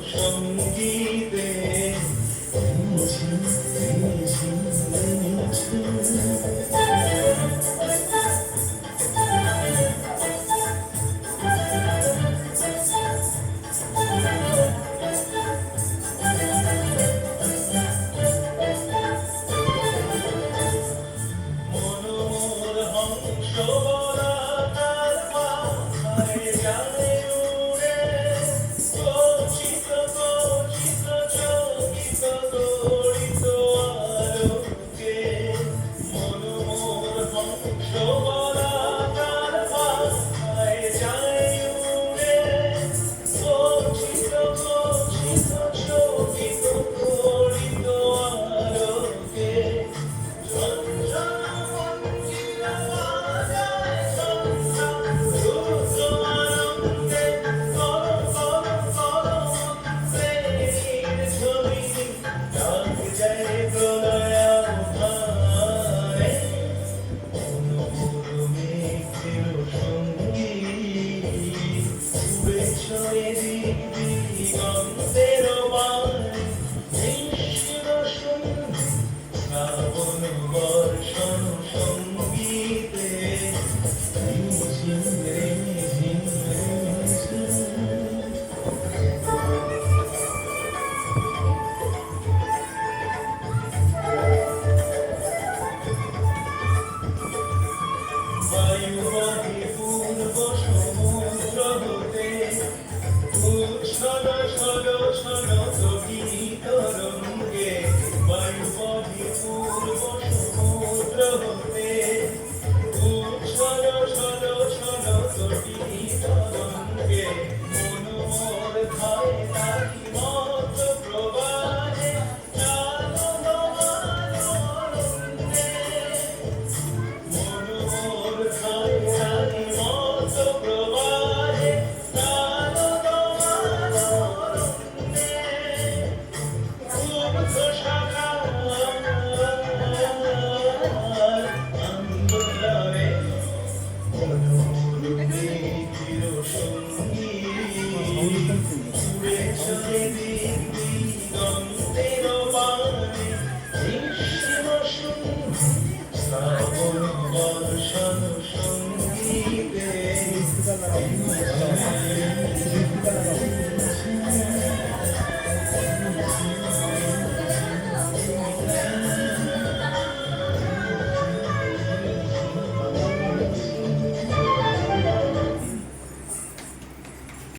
সঙ্গীতে মনোমোর হংস বলাকার পায়ে যায় উড়ে গচ্ছিত গচ্ছিত চকিত গড়িত আলোকে মনোমোর হংস বলাকার পায়ে যায় উড়ে গচ্ছিত গচ্ছিত চকিত গড়িত আলোকে বায়ুবাহী পূর্ব সমুদ্র হতে উচ্ছল ছল ছল তটি তরঙ্গে বায়ুবাহী পূর্ব সমুদ্র হতে উচ্ছল ছল ছল তটি তরঙ্গে মনোমোর খায় তারি মত প্রবাহে মনোমোর খায় তারি মত প্রবাহে শ্রাবণ বর্ষণ সঙ্গীতে